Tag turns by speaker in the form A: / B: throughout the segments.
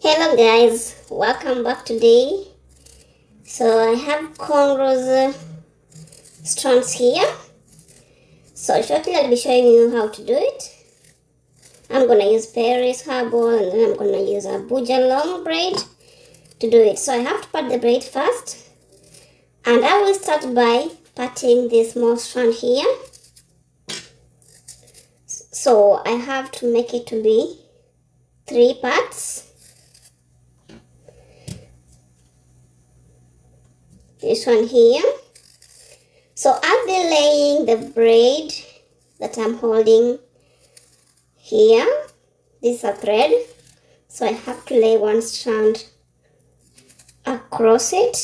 A: Hello guys, welcome back today. So I have cornrows strands here. So shortly I'll be showing you how to do it. I'm gonna use Paris herbal and then I'm gonna use a Abuja long braid to do it. So I have to part the braid first, and I will start by parting this small strand here. So I have to make it to be 3 parts. This one here. So I'll be laying the braid that I'm holding here. This is a thread, so I have to lay one strand across it.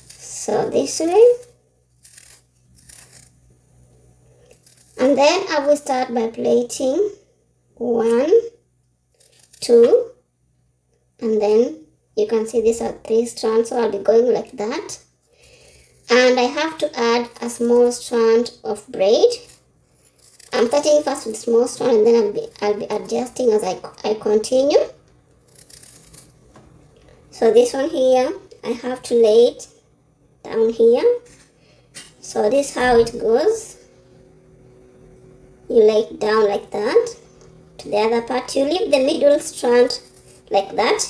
A: So this way, and then I will start by plaiting 1, 2, and then you can see these are 3 strands, so I'll be going like that. And I have to add a small strand of braid. I'm starting first with small strand, and then I'll be adjusting as I continue. So this one here, I have to lay it down here. So this is how it goes. You lay it down like that. To the other part, you leave the middle strand like that.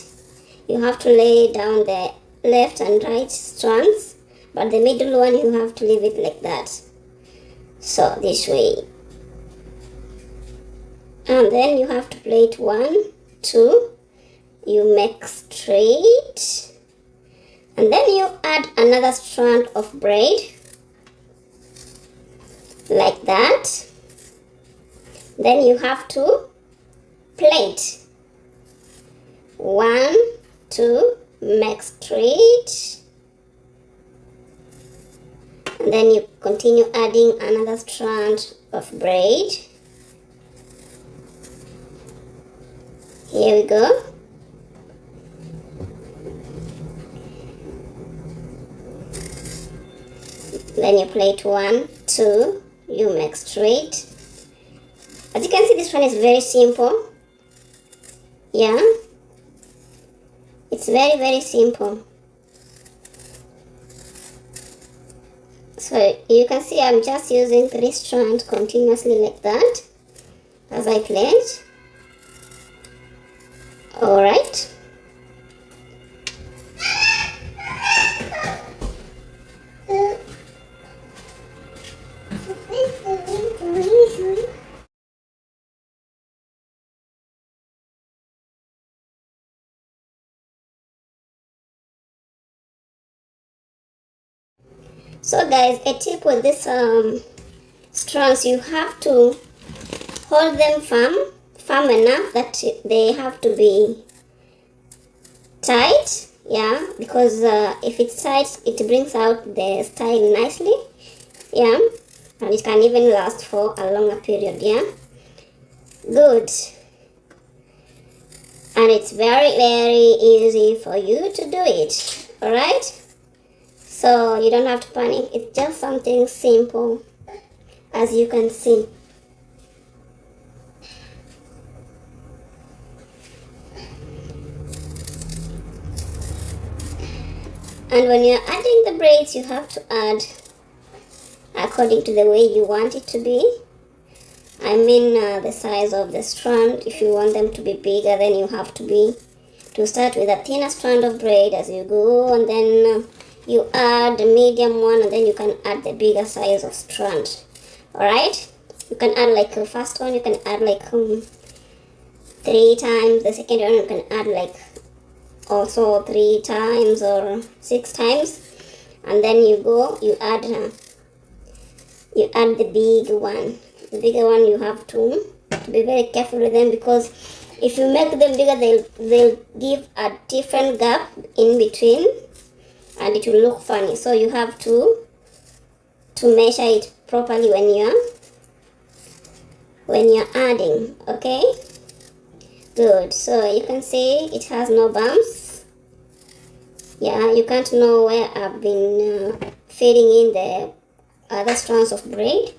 A: You have to lay down the left and right strands, but the middle one you have to leave it like that. So this way. And then you have to plait 1, 2, you make straight, and then you add another strand of braid like that. Then you have to plait 1, 2, make straight, and then you continue adding another strand of braid. Here we go. Then you plait 1, 2, you make straight. As you can see, this one is very simple. Yeah, it's very simple. So you can see I'm just using 3 strands continuously like that as I plait. Alright. So guys, a tip with this strands, you have to hold them firm enough that they have to be tight. Yeah, because if it's tight, it brings out the style nicely. Yeah, and it can even last for a longer period. Yeah, good. And it's very easy for you to do it. Alright, so you don't have to panic. It's just something simple, as you can see. And when you're adding the braids, you have to add according to the way you want it to be. I mean the size of the strand. If you want them to be bigger, then you have to start with a thinner strand of braid as you go, and then you add the medium one, and then you can add the bigger size of strand. Alright, you can add like the first one, you can add like 3 times. The second one you can add like also 3 times or 6 times, and then you add the big one. The bigger one, you have to be very careful with them, because if you make them bigger, they'll give a different gap in between, and it will look funny. So you have to measure it properly when you're adding. Okay, good. So you can see it has no bumps. Yeah, you can't know where I've been feeding in the other strands of braid.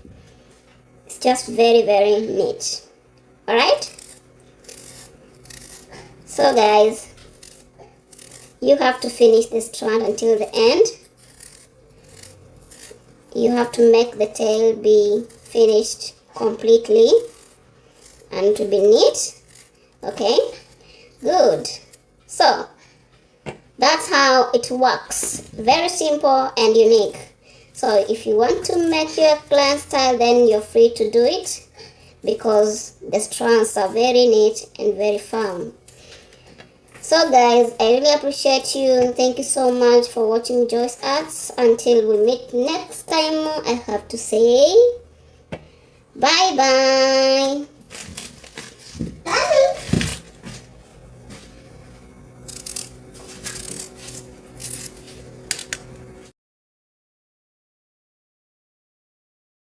A: It's just very neat. Alright? So guys, you have to finish this strand until the end. You have to make the tail be finished completely and to be neat. Okay, good. So that's how it works. Very simple and unique. So if you want to make your clan style, then you're free to do it, because the strands are very neat and very firm. So guys, I really appreciate you. Thank you so much for watching Joyce Arts. Until we meet next time, I have to say bye bye.